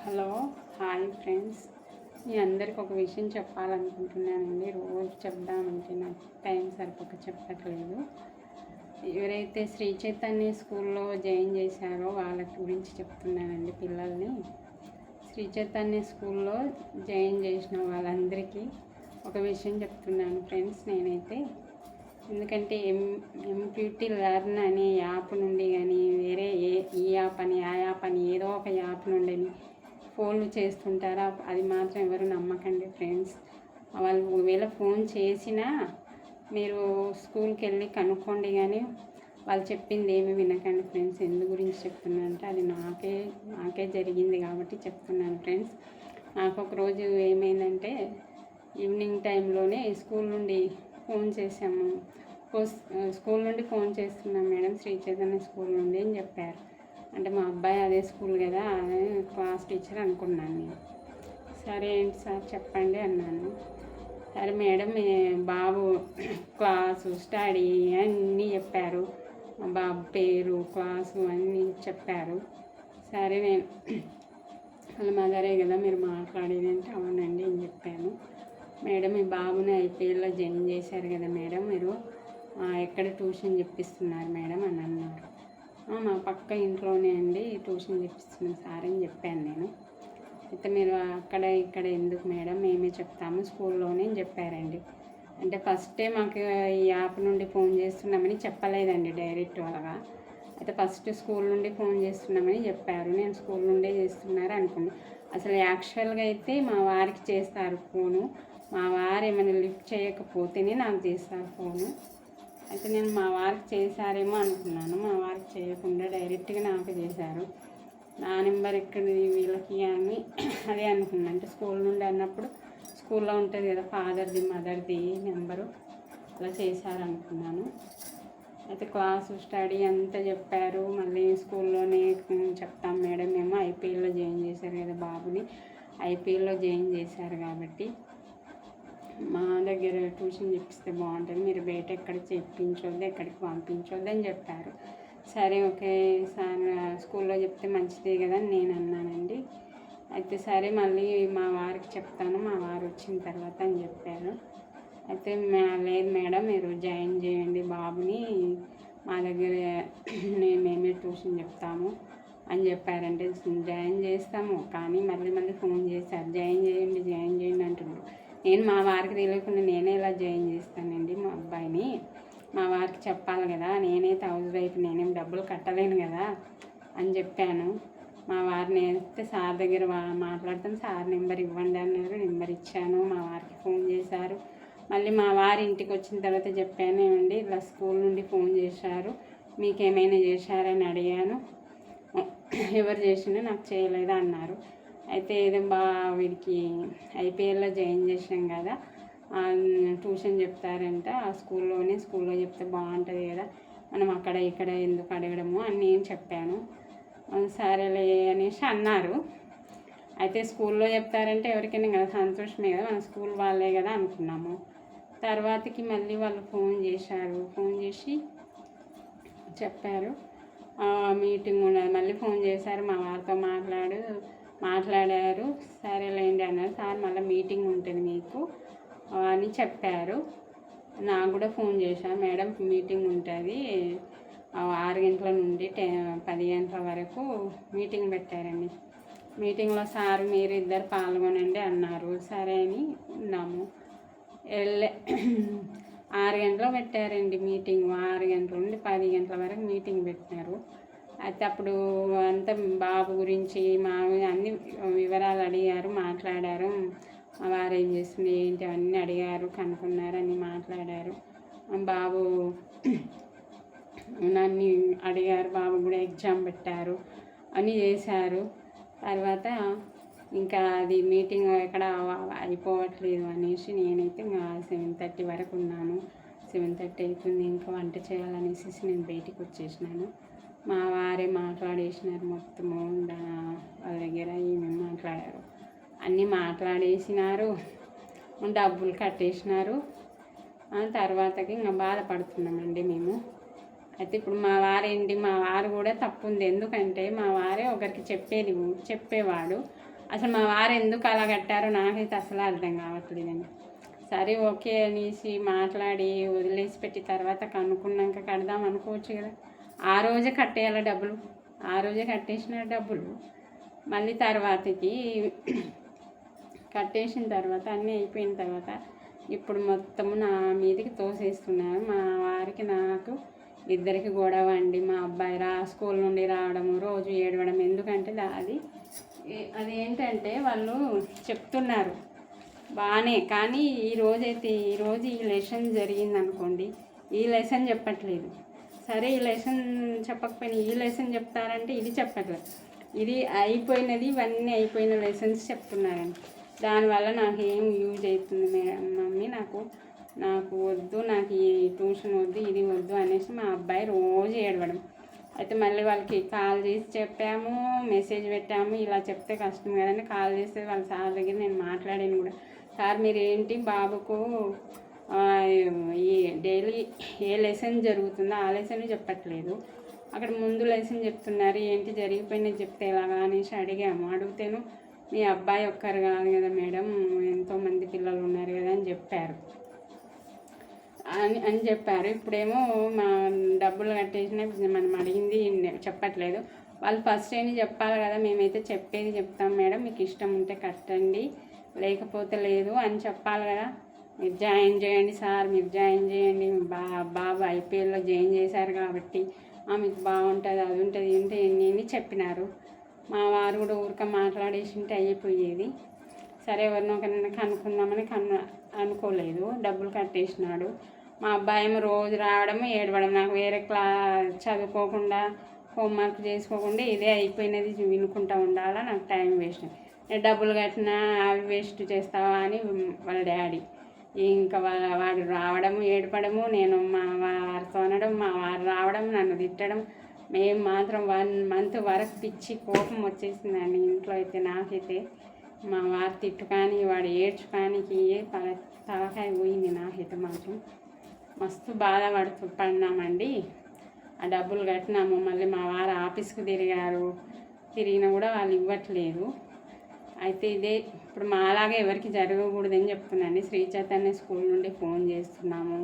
Hello, hi friends. మీ అందరికి ఒక విషయం చెప్పాలనుకుంటున్నానండి. రోజు చెప్దామంటే నాకు టైం సరిపోక చెప్పట్లేదు. ఎవరైతే శ్రీ చైతన్య స్కూల్లో జాయిన్ చేశారో వాళ్ళ గురించి చెప్తున్నానండి. పిల్లల్ని శ్రీ చైతన్య స్కూల్లో జాయిన్ చేసిన వాళ్ళందరికీ ఒక విషయం చెప్తున్నాను ఫ్రెండ్స్. నేనైతే ఎందుకంటే ఎంప్యూటీ లెర్న్ అనే యాప్ నుండి కానీ వేరే ఈ యాప్ అని ఆ యాప్ అని ఏదో ఒక యాప్ నుండి ఫోన్లు చేస్తుంటారా, అది మాత్రం ఎవరు నమ్మకండి ఫ్రెండ్స్. వాళ్ళు ఒకవేళ ఫోన్ చేసినా మీరు స్కూల్కి వెళ్ళి కనుక్కోండి, కానీ వాళ్ళు చెప్పింది ఏమి వినకండి ఫ్రెండ్స్. ఎందు గురించి చెప్తున్నానంటే అది నాకే జరిగింది కాబట్టి చెప్తున్నాను ఫ్రెండ్స్. నాకు ఒకరోజు ఏమైందంటే ఈవినింగ్ టైంలోనే స్కూల్ నుండి ఫోన్ చేసాము. స్కూల్ నుండి ఫోన్ చేస్తున్నాం మేడం, శ్రీ చైతన్య స్కూల్ నుండి అని చెప్పారు. అంటే మా అబ్బాయి అదే స్కూల్ కదా, అదే క్లాస్ టీచర్ అనుకున్నాను నేను. సరే ఏంటి సార్ చెప్పండి అన్నాను. సరే మేడం, బాబు క్లాసు స్టడీ అన్నీ చెప్పారు. మా బాబు పేరు క్లాసు అన్నీ చెప్పారు. సరే నేను వాళ్ళ మదరే కదా మీరు మాట్లాడేది అంటే అవునండి అని చెప్పాను. మేడం, మీ బాబుని ఐపీఎల్లో జాయిన్ చేశారు కదా మేడం, మీరు ఎక్కడ ట్యూషన్ చెప్పిస్తున్నారు మేడం అని అన్నారు. మా పక్క ఇంట్లోనే అండి ట్యూషన్ చెప్పిస్తున్నాను సార్ అని చెప్పాను నేను. అయితే మీరు అక్కడ ఇక్కడ ఎందుకు మేడం, మేమే చెప్తాము స్కూల్లోనే అని చెప్పారండి. అంటే ఫస్టే మాకు ఈ యాప్ నుండి ఫోన్ చేస్తున్నామని చెప్పలేదండి డైరెక్ట్ అలాగా. అయితే ఫస్ట్ స్కూల్ నుండి ఫోన్ చేస్తున్నామని చెప్పారు. నేను స్కూల్ నుండే చేస్తున్నారు అనుకున్నాను. అసలు యాక్చువల్గా అయితే మా వారికి చేస్తారు ఫోను. మా వారు ఏమైనా లిఫ్ట్ చేయకపోతేనే నాకు చేస్తారు ఫోను. అయితే నేను మా వారికి చేశారేమో అనుకున్నాను. మా వారికి చేయకుండా డైరెక్ట్గా నాకు చేశారు. నా నెంబర్ ఎక్కడిది వీళ్ళకి అని అదే అనుకున్నాను. అంటే స్కూల్ నుండి అన్నప్పుడు స్కూల్లో ఉంటుంది కదా ఫాదర్ది మదర్ది నెంబరు, అలా చేశారనుకున్నాను. అయితే క్లాసు స్టడీ అంతా చెప్పారు. మళ్ళీ స్కూల్లోనే చెప్తాం మేడం, మేము ఐపీఎల్లో జాయిన్ చేశారు కదా బాబుని, ఐపీఎల్లో జాయిన్ చేశారు కాబట్టి మా దగ్గర ట్యూషన్ చెప్పిస్తే బాగుంటుంది, మీరు బయట ఎక్కడ చెప్పించొద్దు, ఎక్కడికి పంపించొద్దు అని చెప్పారు. సరే ఓకే సార్, స్కూల్లో చెప్తే మంచిదే కదా అని నేను అన్నానండి. అయితే సరే మళ్ళీ మా వారికి చెప్తాను, మా వారు వచ్చిన తర్వాత అని చెప్పారు. అయితే లేదు మేడం, మీరు జాయిన్ చేయండి బాబుని, మా దగ్గర మేమే ట్యూషన్ చెప్తాము అని చెప్పారంటే జాయిన్ చేస్తాము. కానీ మళ్ళీ ఫోన్ చేశారు, జాయిన్ చేయండి అంటున్నారు. నేను మా వారికి తెలియకుండా నేనే ఇలా జాయిన్ చేస్తానండి మా అబ్బాయిని. మా వారికి చెప్పాలి కదా, నేనైతే హౌస్ వైఫ్, నేనేం డబ్బులు కట్టలేను కదా అని చెప్పాను. మా వారిని వేస్తే సార్ దగ్గర మాట్లాడతాను, సార్ నెంబర్ ఇవ్వండి అన్నారు. నెంబర్ ఇచ్చాను, మా వారికి ఫోన్ చేశారు. మళ్ళీ మా వారి ఇంటికి వచ్చిన తర్వాత చెప్పాను, ఏమండి ఇలా స్కూల్ నుండి ఫోన్ చేశారు, మీకేమైనా చేశారని అడిగాను. ఎవరు చేసినా నాకు చేయలేదా అన్నారు. అయితే ఏదో వీడికి ఐపీఎల్లో జాయిన్ చేసాం కదా, ట్యూషన్ చెప్తారంట ఆ స్కూల్లో చెప్తే బాగుంటుంది కదా, మనం అక్కడ ఇక్కడ ఎందుకు అడగడము అని నేను చెప్పాను. సరేలే అనేసి అన్నారు. అయితే స్కూల్లో చెప్తారంటే ఎవరికైనా కదా సంతోషమే కదా, మన స్కూల్ వాళ్ళే కదా అనుకున్నాము. తర్వాతకి మళ్ళీ వాళ్ళు ఫోన్ చేసి చెప్పారు మీటింగ్ ఉన్నది. మళ్ళీ ఫోన్ చేశారు, మా వారితో మాట్లాడారు. సరేలేండి అన్నారు. సార్ మళ్ళీ మీటింగ్ ఉంటుంది మీకు అని చెప్పారు. నాకు కూడా ఫోన్ చేశాను, మేడం మీటింగ్ ఉంటుంది 6 గంటల నుండి 10 గంటల వరకు మీటింగ్ పెట్టారండి. మీటింగ్లో సార్ మీరు ఇద్దరు పాల్గొనండి అన్నారు. సరే అని ఉన్నాము. 6 గంటలు పెట్టారండి మీటింగ్. 6 గంటల నుండి 10 గంటల వరకు మీటింగ్ పెట్టినారు. అయితే అప్పుడు అంతా బాబు గురించి అన్ని వివరాలు అడిగారు, మాట్లాడారు. మా వారు ఏం చేస్తుంది ఏంటి అన్నీ అడిగారు, కనుక్కున్నారు, అన్నీ మాట్లాడారు. బాబు నన్ను అడిగారు, బాబు కూడా ఎగ్జామ్ పెట్టారు, అన్నీ చేశారు. తర్వాత ఇంకా అది మీటింగ్ ఎక్కడ అయిపోవట్లేదు అనేసి నేనైతే ఇంకా 7:30 వరకు ఉన్నాను. 7:30 అవుతుంది, ఇంకా వంట చేయాలనేసి నేను బయటికి వచ్చేసినాను. మా వారే మాట్లాడేసినారు మొత్తము, వాళ్ళ దగ్గర ఏమేమి మాట్లాడారు అన్నీ మాట్లాడేసినారు, డబ్బులు కట్టేసినారు. తర్వాతకి ఇంకా బాధపడుతున్నామండి మేము. అయితే ఇప్పుడు మా వారు కూడా తప్పు ఉంది. ఎందుకంటే మా వారే ఒకరికి చెప్పేవాడు, అసలు మా వారు ఎందుకు అలా కట్టారో నాకైతే అసలు అర్థం కావట్లేదండి. సరే ఓకే అనేసి మాట్లాడి వదిలేసి పెట్టి తర్వాత కనుక్కున్నాక కడదాం అనుకోవచ్చు కదా. ఆ రోజే కట్టేయాలి డబ్బులు, ఆ రోజే కట్టేసిన డబ్బులు మళ్ళీ తర్వాతకి కట్టేసిన తర్వాత అన్నీ అయిపోయిన తర్వాత ఇప్పుడు మొత్తము నా మీదకి తోసేస్తున్నారు. మా వారికి నాకు ఇద్దరికి గొడవ అండి. మా అబ్బాయి స్కూల్ నుండి రావడము రోజు ఏడవడం. ఎందుకంటే అదేంటంటే వాళ్ళు చెప్తున్నారు బాగానే, కానీ ఈరోజు ఈ లెసన్ జరిగిందనుకోండి, ఈ లెసన్ చెప్పట్లేదు. సరే ఈ లెసన్ చెప్పకపోయినా ఈ లెసన్ చెప్తారంటే ఇది చెప్పట్లేదు. ఇది అయిపోయినది, ఇవన్నీ అయిపోయిన లెసన్స్ చెప్తున్నారండి. దానివల్ల నాకు ఏం యూజ్ అవుతుంది మమ్మీ, నాకు వద్దు, నాకు ఈ ట్యూషన్ వద్దు, ఇది వద్దు అనేసి మా అబ్బాయి రోజు ఏడవడం. అయితే మళ్ళీ వాళ్ళకి కాల్ చేసి చెప్పాము, మెసేజ్ పెట్టాము. ఇలా చెప్తే కష్టం కదండి. కాల్ చేస్తే వాళ్ళ సార్ దగ్గర నేను మాట్లాడాను కూడా, సార్ మీరు ఏంటి బాబుకు ఈ డైలీ ఏ లెసన్ జరుగుతుందో ఆ లెసన్ చెప్పట్లేదు, అక్కడ ముందు లెసన్ చెప్తున్నారు, ఏంటి జరిగిపోయినది చెప్తే ఎలాగా అనేసి అడిగాము. అడిగితేను మీ అబ్బాయి ఒక్కరు కాదు కదా మేడం, ఎంతోమంది పిల్లలు ఉన్నారు కదా అని చెప్పారు. ఇప్పుడేమో మా డబ్బులు కట్టేసిన మనం అడిగింది చెప్పట్లేదు. వాళ్ళు ఫస్ట్ ఏమి చెప్పాలి కదా, మేమైతే చెప్పేది చెప్తాం మేడం, మీకు ఇష్టం ఉంటే కట్టండి లేకపోతే లేదు అని చెప్పాలి కదా. మీరు జాయిన్ చేయండి సార్, మీరు జాయిన్ చేయండి, బాబు ఐపీఎల్లో జాయిన్ చేశారు కాబట్టి మీకు బాగుంటుంది, అది ఉంటుంది, ఉంటే ఎన్ని చెప్పినారు. మా వారు కూడా ఊరిక మాట్లాడేసి ఉంటే అయిపోయేది. సరే ఎవరినో ఒకరిని కనుక్కుందామని అనుకోలేదు, డబ్బులు కట్టేసినాడు. మా అబ్బాయి ఏమో రోజు రావడం ఏడవడం, నాకు వేరే చదువుకోకుండా హోంవర్క్ చేసుకోకుండా ఇదే అయిపోయినది వినుకుంటూ ఉండాలా, నాకు టైం వేస్ట్, డబ్బులు కట్టినా అవి వేస్ట్ చేస్తావా అని వాళ్ళ డాడీ. ఇంకా వాడు రావడము ఏడపడము, నేను మా వారితో అనడం, మా వారు రావడం నన్ను తిట్టడం. మేము మాత్రం 1 మంత్ వరకు పిచ్చి కోపం వచ్చేసిందండి ఇంట్లో అయితే. నాకైతే మా వారు తిట్టు కానీ వాడు ఏడ్చు కానీ తలకాయ పోయింది. నాకైతే మాత్రం మస్తు పడినామండి. ఆ డబ్బులు కట్టినాము, మళ్ళీ మా వారు ఆఫీస్కి తిరిగినా కూడా వాళ్ళు ఇవ్వట్లేదు. అయితే ఇదే ఇప్పుడు మాలాగా ఎవరికి జరగకూడదని చెప్తున్నాండి. శ్రీ చైతన్య స్కూల్ నుండి ఫోన్ చేస్తున్నాము,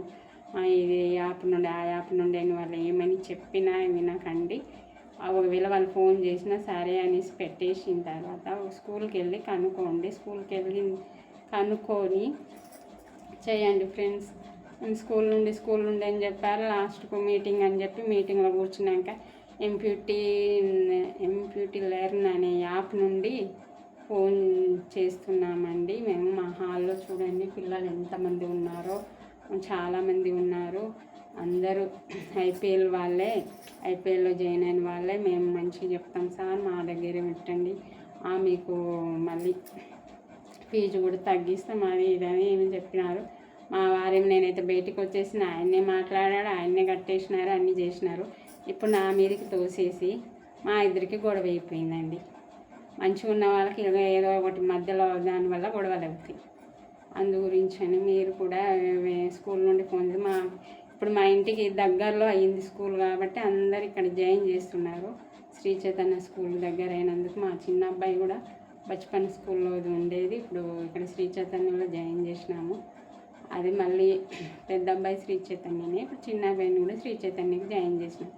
ఇది యాప్ నుండి ఆ యాప్ నుండి అని వాళ్ళు ఏమని చెప్పినా వినకండి. ఒకవేళ వాళ్ళు ఫోన్ చేసినా సరే అనేసి పెట్టేసిన తర్వాత స్కూల్కి వెళ్ళి కనుక్కోండి. స్కూల్కి వెళ్ళి కనుక్కొని చేయండి ఫ్రెండ్స్. స్కూల్ నుండి అని చెప్పారు. లాస్ట్కు మీటింగ్ అని చెప్పి మీటింగ్లో కూర్చున్నాక ఎంప్యూటీ లెర్న్ అనే యాప్ నుండి ఫోన్ చేస్తున్నామండి మేము. మా హాల్లో చూడండి పిల్లలు ఎంతమంది ఉన్నారో, చాలామంది ఉన్నారు. అందరూ ఐపీఎల్లో జాయిన్ అయిన వాళ్ళే. మేము మంచిగా చెప్తాం సార్, మా దగ్గరే పెట్టండి, మీకు మళ్ళీ ఫీజు కూడా తగ్గిస్తాం అది ఇదని ఏమి చెప్పినారు. మా వారేమి నేనైతే బయటికి వచ్చేసిన ఆయన్నే మాట్లాడాడు, ఆయన్నే కట్టేసినారు, అన్నీ చేసినారు. ఇప్పుడు నా మీదకి తోసేసి మా ఇద్దరికి గొడవ అయిపోయిందండి. మంచిగా ఉన్న వాళ్ళకి ఏదో ఒకటి మధ్యలో దానివల్ల గొడవలు అవుతాయి. అందు గురించి అని మీరు కూడా స్కూల్ నుండి ఫోన్ చేసి ఇప్పుడు మా ఇంటికి దగ్గరలో అయ్యింది స్కూల్ కాబట్టి అందరు ఇక్కడ జాయిన్ చేస్తున్నారు. శ్రీ చైతన్య స్కూల్ దగ్గర అయినందుకు మా చిన్న అబ్బాయి కూడా బచ్పన్ స్కూల్లో ఉండేది, ఇప్పుడు ఇక్కడ శ్రీ చైతన్యలో జాయిన్ చేసినాము. అది మళ్ళీ పెద్ద అబ్బాయి శ్రీ చైతన్యనే, ఇప్పుడు చిన్న అబ్బాయిని కూడా శ్రీ చైతన్యకి జాయిన్ చేసినాం.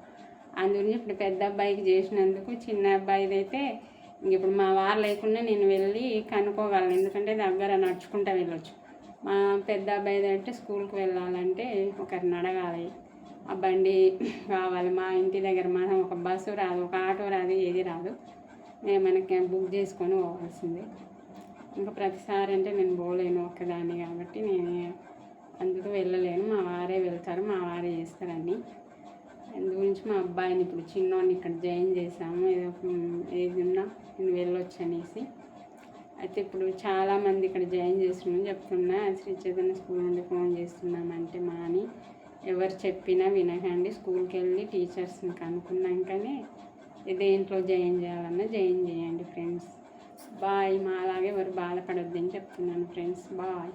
అందుగురించి ఇప్పుడు పెద్ద అబ్బాయికి చేసినందుకు చిన్న అబ్బాయిది అయితే ఇప్పుడు మా వారు లేకుండా నేను వెళ్ళి కనుక్కోగలను, ఎందుకంటే దగ్గర నడుచుకుంటూ వెళ్ళొచ్చు. మా పెద్ద అబ్బాయిది అంటే స్కూల్కి వెళ్ళాలంటే ఒకరిని అడగాలి, ఆ బండి కావాలి. మా ఇంటి దగ్గర మాత్రం ఒక బస్సు రాదు, ఒక ఆటో రాదు, ఏది రాదు. మనకి బుక్ చేసుకొని పోవాల్సిందే. ఇంకా ప్రతిసారి అంటే నేను పోలేను ఒక్కదాన్ని కాబట్టి నేను అందుకు వెళ్ళలేను. మా వారే వెళ్తారు, మా వారే చేస్తారని. అందు గురించి మా అబ్బాయిని ఇప్పుడు చిన్నోడిని ఇక్కడ జాయిన్ చేసాము, ఏది ఉన్నా నేను వెళ్ళొచ్చు అనేసి. అయితే ఇప్పుడు చాలామంది ఇక్కడ జాయిన్ చేస్తున్నామని చెప్తున్నా. శ్రీ చైతన్య స్కూల్ నుండి ఫోన్ చేస్తున్నామంటే అని ఎవరు చెప్పినా వినకండి. స్కూల్కి వెళ్ళి టీచర్స్ని కనుక్కున్నాకనే దేంట్లో జాయిన్ చేయాలన్నా జాయిన్ చేయండి ఫ్రెండ్స్. బాయ్. మా అలాగే ఎవరు బాధపడొద్దని చెప్తున్నాను ఫ్రెండ్స్. బాయ్.